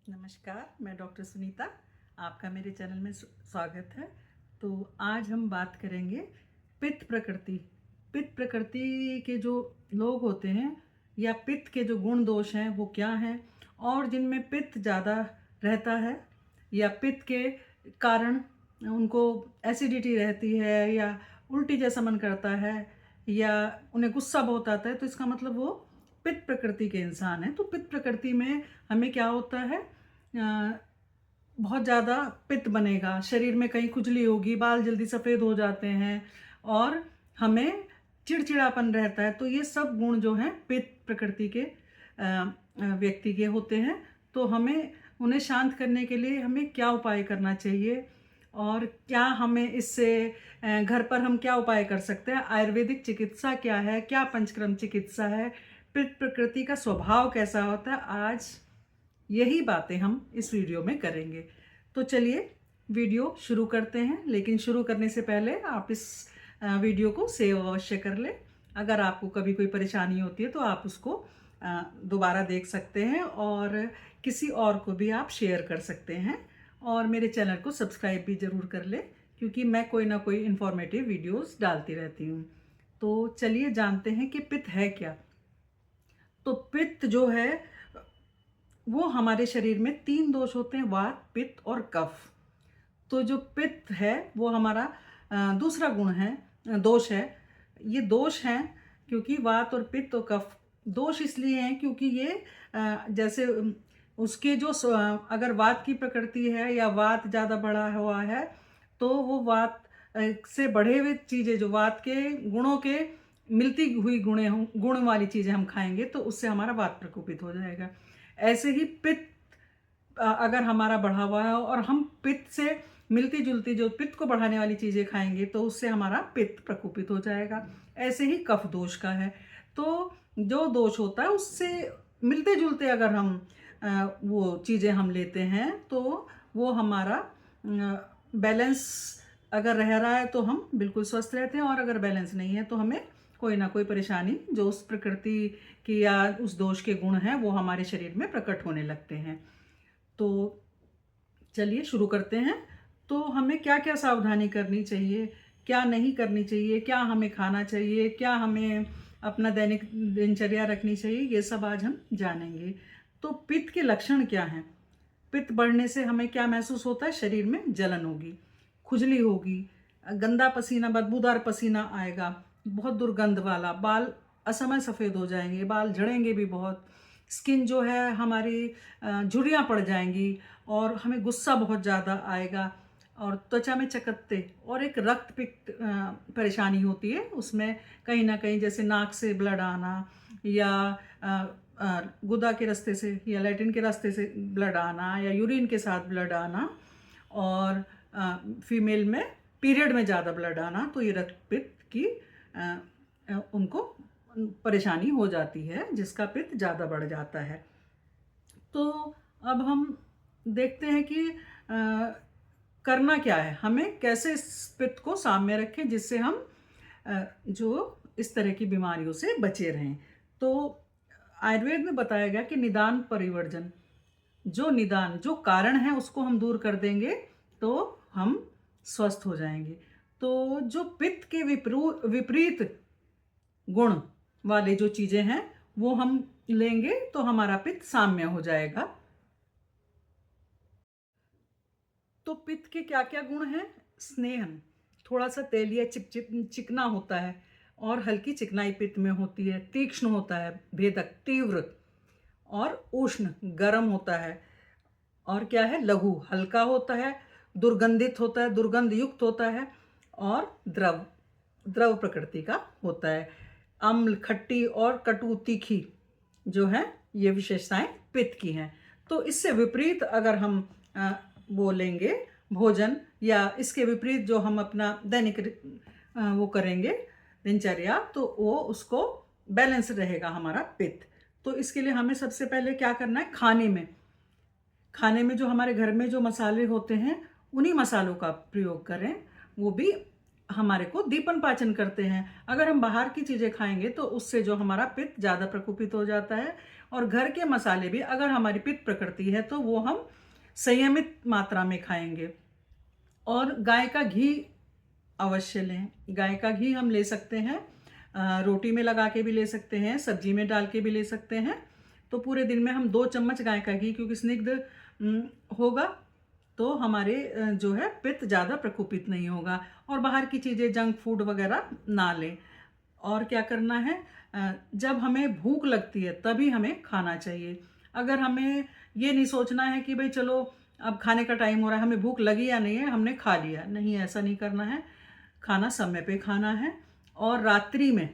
नमस्कार, मैं डॉक्टर सुनीता। आपका मेरे चैनल में स्वागत है। तो आज हम बात करेंगे पित्त प्रकृति। पित्त प्रकृति के जो लोग होते हैं या पित्त के जो गुण दोष हैं वो क्या हैं, और जिनमें पित्त ज़्यादा रहता है या पित्त के कारण उनको एसिडिटी रहती है या उल्टी जैसा मन करता है या उन्हें गुस्सा बहुत आता है, तो इसका मतलब वो पित्त प्रकृति के इंसान हैं। तो पित्त प्रकृति में हमें क्या होता है, बहुत ज़्यादा पित्त बनेगा, शरीर में कहीं खुजली होगी, बाल जल्दी सफ़ेद हो जाते हैं और हमें चिड़चिड़ापन रहता है। तो ये सब गुण जो हैं पित्त प्रकृति के व्यक्ति के होते हैं। तो हमें उन्हें शांत करने के लिए हमें क्या उपाय करना चाहिए और क्या हमें इससे घर पर हम क्या उपाय कर सकते हैं, आयुर्वेदिक चिकित्सा क्या है, क्या पंचकर्म चिकित्सा है, पित्त प्रकृति का स्वभाव कैसा होता है, आज यही बातें हम इस वीडियो में करेंगे। तो चलिए वीडियो शुरू करते हैं, लेकिन शुरू करने से पहले आप इस वीडियो को सेव अवश्य कर लें। अगर आपको कभी कोई परेशानी होती है तो आप उसको दोबारा देख सकते हैं और किसी और को भी आप शेयर कर सकते हैं, और मेरे चैनल को सब्सक्राइब भी ज़रूर कर लें, क्योंकि मैं कोई ना कोई इन्फॉर्मेटिव वीडियोस डालती रहती हूँ। तो चलिए जानते हैं कि पित्त है क्या। तो पित्त जो है वो हमारे शरीर में 3 दोष होते हैं, वात, पित्त और कफ। तो जो पित्त है वो हमारा दूसरा गुण है, दोष है। ये दोष हैं क्योंकि वात और पित्त और कफ दोष इसलिए हैं क्योंकि ये जैसे उसके जो अगर वात की प्रकृति है या वात ज़्यादा बढ़ा हुआ है तो वो वात से बढ़े हुए चीज़ें, जो वात के गुणों के मिलती हुई गुण वाली चीज़ें हम खाएंगे तो उससे हमारा वात प्रकोपित हो जाएगा। ऐसे ही पित्त अगर हमारा बढ़ा हुआ है और हम पित्त से मिलती जुलती जो पित्त को बढ़ाने वाली चीज़ें खाएंगे तो उससे हमारा पित्त प्रकोपित हो जाएगा। ऐसे ही कफ दोष का है। तो जो दोष होता है उससे मिलते जुलते अगर हम वो चीज़ें हम लेते हैं तो वो हमारा बैलेंस अगर रह रहा है तो हम बिल्कुल स्वस्थ रहते हैं, और अगर बैलेंस नहीं है तो हमें कोई ना कोई परेशानी जो उस प्रकृति की या उस दोष के गुण हैं वो हमारे शरीर में प्रकट होने लगते हैं। तो चलिए शुरू करते हैं। तो हमें क्या क्या सावधानी करनी चाहिए, क्या नहीं करनी चाहिए, क्या हमें खाना चाहिए, क्या हमें अपना दैनिक दिनचर्या रखनी चाहिए, ये सब आज हम जानेंगे। तो पित्त के लक्षण क्या हैं। पित्त बढ़ने से हमें क्या महसूस होता है, शरीर में जलन होगी, खुजली होगी, गंदा पसीना, बदबूदार पसीना आएगा, बहुत दुर्गंध वाला, बाल असमय सफ़ेद हो जाएंगे, बाल झड़ेंगे भी बहुत, स्किन जो है हमारी झुर्रियाँ पड़ जाएंगी और हमें गुस्सा बहुत ज़्यादा आएगा, और त्वचा में चकत्ते, और एक रक्त पित्त परेशानी होती है, उसमें कहीं ना कहीं जैसे नाक से ब्लड आना या गुदा के रास्ते से या लैट्रिन के रास्ते से ब्लड आना या यूरिन के साथ ब्लड आना, और फीमेल में पीरियड में ज़्यादा ब्लड आना, तो ये रक्त पित्त की उनको परेशानी हो जाती है, जिसका पित्त ज़्यादा बढ़ जाता है। तो अब हम देखते हैं कि करना क्या है, हमें कैसे इस पित्त को साम्य रखें जिससे हम जो इस तरह की बीमारियों से बचे रहें। तो आयुर्वेद में बताया गया कि निदान परिवर्जन, जो कारण है उसको हम दूर कर देंगे तो हम स्वस्थ हो जाएंगे। तो जो पित्त के विपरीत गुण वाले जो चीज़ें हैं वो हम लेंगे तो हमारा पित्त साम्य हो जाएगा। तो पित्त के क्या क्या गुण हैं। स्नेहन, थोड़ा सा तेलिया चिकना होता है और हल्की चिकनाई पित्त में होती है। तीक्ष्ण होता है, भेदक, तीव्र, और उष्ण, गर्म होता है। और क्या है, लघु, हल्का होता है, दुर्गंधित होता है, दुर्गंध युक्त होता है, और द्रव प्रकृति का होता है। अम्ल, खट्टी और कटु, तीखी जो है ये विशेषताएं पित्त की हैं। तो इससे विपरीत अगर हम वो लेंगे भोजन, या इसके विपरीत जो हम अपना दैनिक वो करेंगे दिनचर्या, तो वो उसको बैलेंस रहेगा हमारा पित्त। तो इसके लिए हमें सबसे पहले क्या करना है, खाने में जो हमारे घर में जो मसाले होते हैं उन्हीं मसालों का प्रयोग करें, वो भी हमारे को दीपन पाचन करते हैं। अगर हम बाहर की चीज़ें खाएंगे तो उससे जो हमारा पित्त ज़्यादा प्रकोपित हो जाता है, और घर के मसाले भी अगर हमारी पित्त प्रकृति है तो वो हम संयमित मात्रा में खाएंगे। और गाय का घी अवश्य लें। गाय का घी हम ले सकते हैं, रोटी में लगा के भी ले सकते हैं, सब्जी में डाल के भी ले सकते हैं। तो पूरे दिन में हम 2 चम्मच गाय का घी, क्योंकि स्निग्ध होगा तो हमारे जो है पित्त ज़्यादा प्रकोपित नहीं होगा। और बाहर की चीज़ें, जंक फूड वगैरह ना लें। और क्या करना है, जब हमें भूख लगती है तभी हमें खाना चाहिए। अगर हमें ये नहीं सोचना है कि भाई चलो अब खाने का टाइम हो रहा है, हमें भूख लगी या नहीं है, हमने खा लिया, नहीं, ऐसा नहीं करना है। खाना समय पे खाना है। और रात्रि में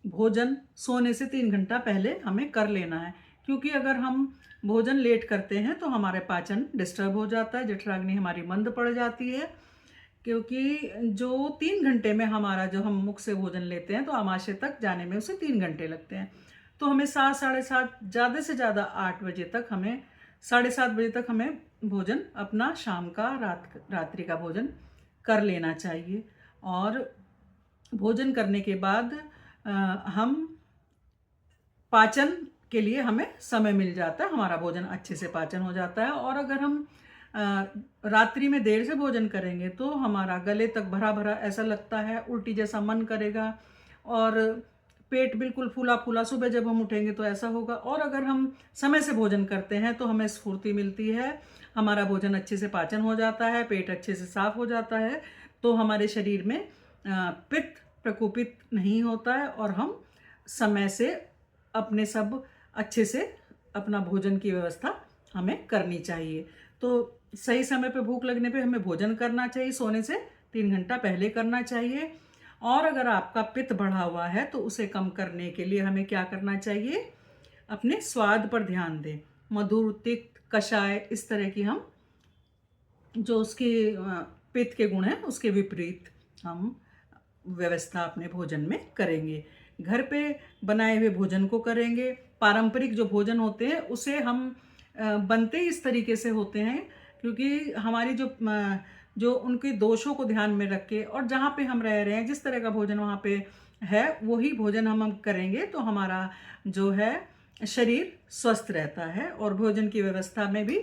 भोजन सोने से 3 घंटा पहले हमें कर लेना है, क्योंकि अगर हम भोजन लेट करते हैं तो हमारे पाचन डिस्टर्ब हो जाता है, जठराग्नि हमारी मंद पड़ जाती है। क्योंकि जो 3 घंटे में हमारा जो हम मुख से भोजन लेते हैं तो आमाशय तक जाने में उसे 3 घंटे लगते हैं। तो हमें 7, साढ़े 7, ज़्यादा से ज़्यादा 8 बजे तक, हमें 7:30 बजे तक हमें भोजन अपना शाम का, रात्रि का भोजन कर लेना चाहिए। और भोजन करने के बाद हम पाचन के लिए हमें समय मिल जाता है, हमारा भोजन अच्छे से पाचन हो जाता है। और अगर हम रात्रि में देर से भोजन करेंगे तो हमारा गले तक भरा भरा ऐसा लगता है, उल्टी जैसा मन करेगा और पेट बिल्कुल फूला फूला, सुबह जब हम उठेंगे तो ऐसा होगा। और अगर हम समय से भोजन करते हैं तो हमें स्फूर्ति मिलती है, हमारा भोजन अच्छे से पाचन हो जाता है, पेट अच्छे से साफ हो जाता है, तो हमारे शरीर में पित्त प्रकोपित नहीं होता है और हम समय से अपने सब अच्छे से अपना भोजन की व्यवस्था हमें करनी चाहिए। तो सही समय पे भूख लगने पे हमें भोजन करना चाहिए, सोने से 3 घंटा पहले करना चाहिए। और अगर आपका पित्त बढ़ा हुआ है तो उसे कम करने के लिए हमें क्या करना चाहिए, अपने स्वाद पर ध्यान दें। मधुर, तिक्त, कषाय, इस तरह की हम जो उसके पित्त के गुण हैं उसके विपरीत हम व्यवस्था अपने भोजन में करेंगे। घर पे बनाए हुए भोजन को करेंगे। पारंपरिक जो भोजन होते हैं उसे हम बनते इस तरीके से होते हैं क्योंकि हमारी जो उनके दोषों को ध्यान में रख के, और जहाँ पे हम रह रहे हैं जिस तरह का भोजन वहाँ पे है वही भोजन हम करेंगे तो हमारा जो है शरीर स्वस्थ रहता है और भोजन की व्यवस्था में भी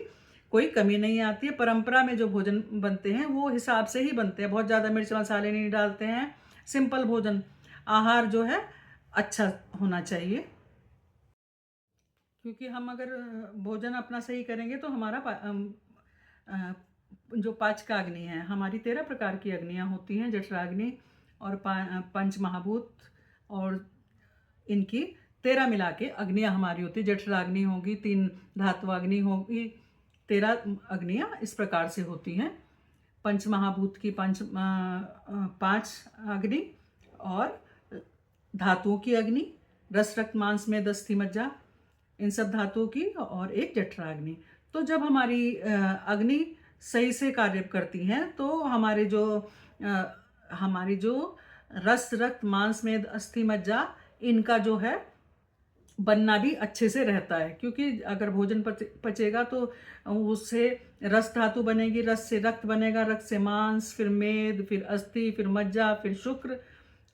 कोई कमी नहीं आती है। परंपरा में जो भोजन बनते हैं वो हिसाब से ही बनते हैं, बहुत ज़्यादा मिर्च मसाले नहीं डालते हैं। सिंपल भोजन, आहार जो है अच्छा होना चाहिए, क्योंकि हम अगर भोजन अपना सही करेंगे तो हमारा जो पाचक अग्नि है, हमारी 13 प्रकार की अग्नियाँ होती हैं, जठराग्नि और पंच महाभूत, और इनकी 13 मिला के अग्नियाँ हमारी होती है। जठराग्नि होगी, 3 धात्वाग्नि होगी, 13 अग्नियाँ इस प्रकार से होती हैं। पंच महाभूत की 5 अग्नि, और धातुओं की अग्नि, रस रक्त मांस में 10 थी मज्जा, इन सब धातुओं की, और एक जठराग्नि। तो जब हमारी अग्नि सही से कार्य करती हैं तो हमारी जो रस रक्त मांस में अस्थि मज्जा, इनका जो है बनना भी अच्छे से रहता है। क्योंकि अगर भोजन पचेगा तो उससे रस धातु बनेगी, रस से रक्त बनेगा, रक्त से मांस, फिर मेद, फिर अस्थि, फिर मज्जा, फिर शुक्र।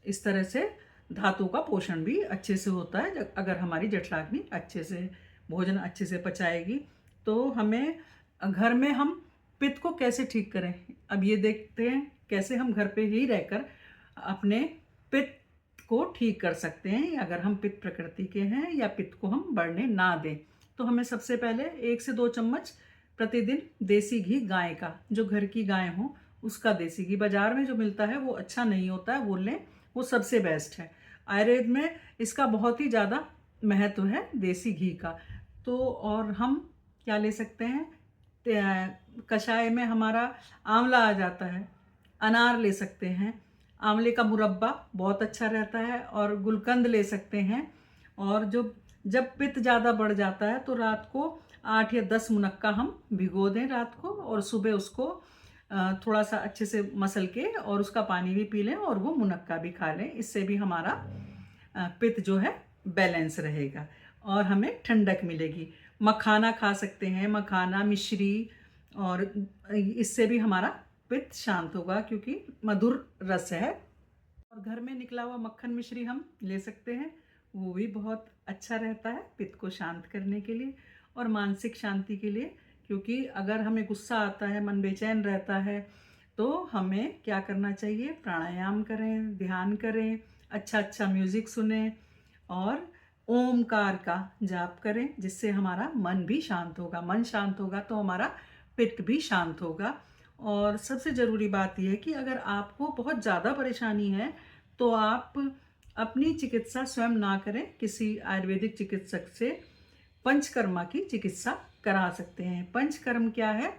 इस तरह से धातु का पोषण भी अच्छे से होता है अगर हमारी जठराग्नि अच्छे से भोजन अच्छे से पचाएगी। तो हमें घर में हम पित्त को कैसे ठीक करें, अब ये देखते हैं कैसे हम घर पे ही रहकर अपने पित्त को ठीक कर सकते हैं। अगर हम पित्त प्रकृति के हैं या पित्त को हम बढ़ने ना दें तो हमें सबसे पहले 1 से 2 चम्मच प्रतिदिन देसी घी, गाय का, जो घर की गाय हो उसका देसी घी, बाजार में जो मिलता है वो अच्छा नहीं होता है, वो लें, वो सबसे बेस्ट है। आयुर्वेद में इसका बहुत ही ज़्यादा महत्व है देसी घी का। तो और हम क्या ले सकते हैं, कषाय में हमारा आंवला आ जाता है, अनार ले सकते हैं, आंवले का मुरब्बा बहुत अच्छा रहता है, और गुलकंद ले सकते हैं। और जब पित्त ज़्यादा बढ़ जाता है तो रात को 8 या 10 मुनक्का हम भिगो दें रात को, और सुबह उसको थोड़ा सा अच्छे से मसल के और उसका पानी भी पी लें और वो मुनक्का भी खा लें। इससे भी हमारा पित्त जो है बैलेंस रहेगा और हमें ठंडक मिलेगी। मखाना खा सकते हैं, मखाना, मिश्री, और इससे भी हमारा पित्त शांत होगा क्योंकि मधुर रस है। और घर में निकला हुआ मक्खन मिश्री हम ले सकते हैं, वो भी बहुत अच्छा रहता है पित्त को शांत करने के लिए और मानसिक शांति के लिए। क्योंकि अगर हमें गुस्सा आता है, मन बेचैन रहता है, तो हमें क्या करना चाहिए? प्राणायाम करें, ध्यान करें, अच्छा अच्छा म्यूज़िक सुनें और ओमकार का जाप करें, जिससे हमारा मन भी शांत होगा। मन शांत होगा तो हमारा पित्त भी शांत होगा। और सबसे ज़रूरी बात यह है कि अगर आपको बहुत ज़्यादा परेशानी है तो आप अपनी चिकित्सा स्वयं ना करें, किसी आयुर्वेदिक चिकित्सक से पंचकर्मा की चिकित्सा करा सकते हैं। पंचकर्म क्या है?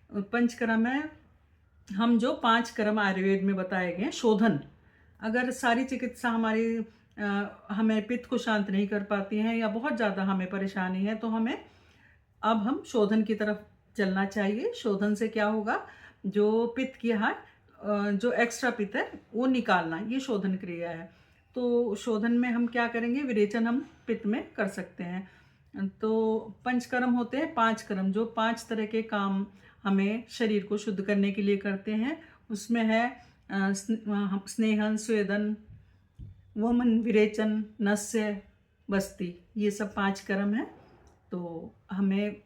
पंचकर्म है हम जो 5 कर्म आयुर्वेद में बताए गए हैं, शोधन। अगर सारी चिकित्सा हमारी हमें पित्त को शांत नहीं कर पाती हैं या बहुत ज़्यादा हमें परेशानी है, तो अब हम शोधन की तरफ चलना चाहिए। शोधन से क्या होगा? जो पित्त की जो एक्स्ट्रा पित्त है वो निकालना, ये शोधन क्रिया है। तो शोधन में हम क्या करेंगे? विरेचन हम पित्त में कर सकते हैं। तो पंचकर्म होते हैं 5 कर्म, जो 5 तरह के काम हमें शरीर को शुद्ध करने के लिए करते हैं। उसमें है स्नेहन, स्वेदन, वमन, विरेचन, नस्य, बस्ती, ये सब 5 कर्म हैं। तो हमें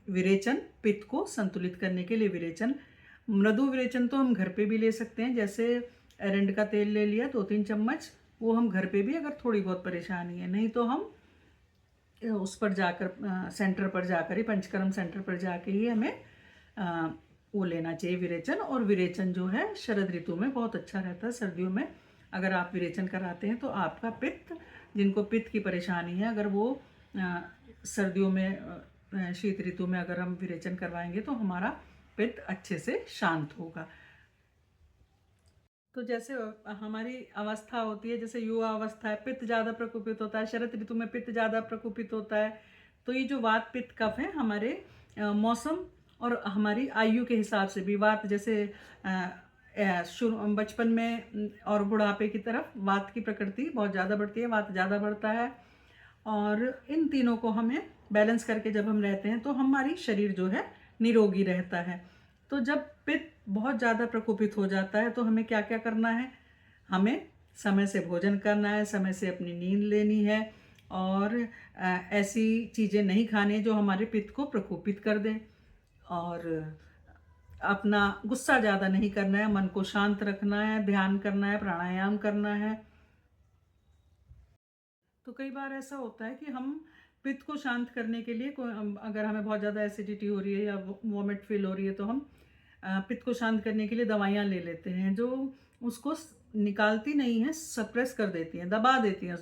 विरेचन, पित्त को संतुलित करने के लिए विरेचन, मृदु विरेचन तो हम घर पे भी ले सकते हैं। जैसे एरंड का तेल ले लिया 2-3 चम्मच, वो हम घर पे भी, अगर थोड़ी बहुत परेशानी है। नहीं तो हम उस पर जाकर सेंटर पर जाकर ही, पंचकर्म सेंटर पर जाके ही हमें वो लेना चाहिए विरेचन। और विरेचन जो है शरद ऋतु में बहुत अच्छा रहता है। सर्दियों में अगर आप विरेचन कराते हैं तो आपका पित्त, जिनको पित्त की परेशानी है, अगर वो सर्दियों में शीत ऋतु में अगर हम विरेचन करवाएंगे तो हमारा पित्त अच्छे से शांत होगा। तो जैसे हमारी अवस्था होती है, जैसे युवा अवस्था है, पित्त ज़्यादा प्रकोपित होता है, शरद ऋतु में पित्त ज़्यादा प्रकोपित होता है। तो ये जो वात पित्त कफ है, हमारे मौसम और हमारी आयु के हिसाब से भी वात, जैसे बचपन में और बुढ़ापे की तरफ वात की प्रकृति बहुत ज़्यादा बढ़ती है, वात ज़्यादा बढ़ता है। और इन तीनों को हमें बैलेंस करके जब हम रहते हैं तो हमारी शरीर जो है निरोगी रहता है। तो जब पित्त बहुत ज़्यादा प्रकोपित हो जाता है तो हमें क्या क्या करना है? हमें समय से भोजन करना है, समय से अपनी नींद लेनी है और ऐसी चीज़ें नहीं खानी जो हमारे पित्त को प्रकोपित कर दें। और अपना गुस्सा ज़्यादा नहीं करना है, मन को शांत रखना है, ध्यान करना है, प्राणायाम करना है। तो कई बार ऐसा होता है कि हम पित्त को शांत करने के लिए अगर हमें बहुत ज़्यादा एसिडिटी हो रही है या वॉमिट फील हो रही है तो हम पित्त को शांत करने के लिए दवाइयाँ ले लेते हैं, जो उसको निकालती नहीं है, सप्रेस कर देती हैं, दबा देती हैं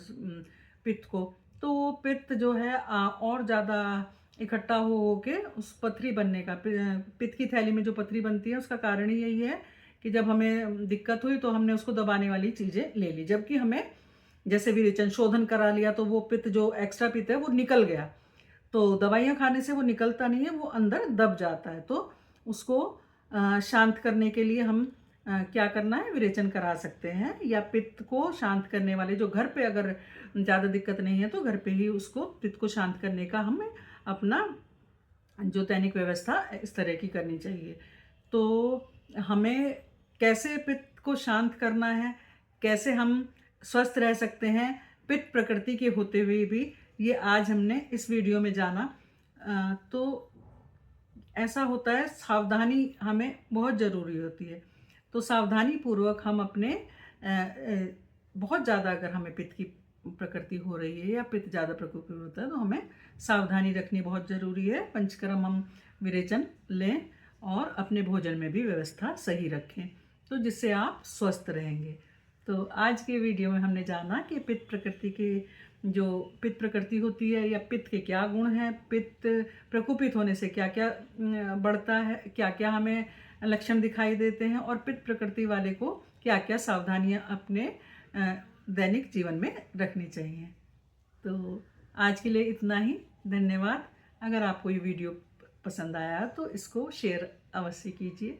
पित्त को। तो पित्त जो है और ज़्यादा इकट्ठा हो के उस पथरी बनने का, पित्त की थैली में जो पथरी बनती है, उसका कारण ही यही है कि जब हमें दिक्कत हुई तो हमने उसको दबाने वाली चीज़ें ले ली। जबकि हमें जैसे विरेचन शोधन करा लिया तो वो पित्त, जो एक्स्ट्रा पित्त है, वो निकल गया। तो दवाइयाँ खाने से वो निकलता नहीं है, वो अंदर दब जाता है। तो उसको शांत करने के लिए हम क्या करना है? विरेचन करा सकते हैं। या पित्त को शांत करने वाले, जो घर पे अगर ज़्यादा दिक्कत नहीं है तो घर पे ही उसको पित्त को शांत करने का हमें अपना जो दैनिक व्यवस्था इस तरह की करनी चाहिए। तो हमें कैसे पित्त को शांत करना है, कैसे हम स्वस्थ रह सकते हैं पित्त प्रकृति के होते हुए भी, ये आज हमने इस वीडियो में जाना। तो ऐसा होता है, सावधानी हमें बहुत ज़रूरी होती है। तो सावधानी पूर्वक हम अपने बहुत ज़्यादा अगर हमें पित्त की प्रकृति हो रही है या पित्त ज़्यादा प्रकोपित होता है तो हमें सावधानी रखनी बहुत ज़रूरी है। पंचकर्म हम विरेचन लें और अपने भोजन में भी व्यवस्था सही रखें, तो जिससे आप स्वस्थ रहेंगे। तो आज के वीडियो में हमने जाना कि पित्त प्रकृति की, जो पित्त प्रकृति होती है या पित्त के क्या गुण हैं, पित्त प्रकोपित होने से क्या क्या बढ़ता है, क्या क्या हमें लक्षण दिखाई देते हैं, और पित्त प्रकृति वाले को क्या क्या सावधानियां अपने दैनिक जीवन में रखनी चाहिए। तो आज के लिए इतना ही। धन्यवाद। अगर आपको ये वीडियो पसंद आया तो इसको शेयर अवश्य कीजिए।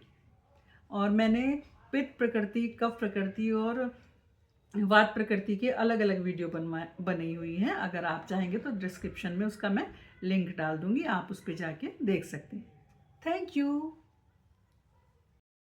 और मैंने पित्त प्रकृति, कफ प्रकृति और वात प्रकृति के अलग अलग वीडियो बनाई हुई हैं। अगर आप चाहेंगे तो डिस्क्रिप्शन में उसका मैं लिंक डाल दूंगी, आप उस पर जाके देख सकते हैं। Thank you.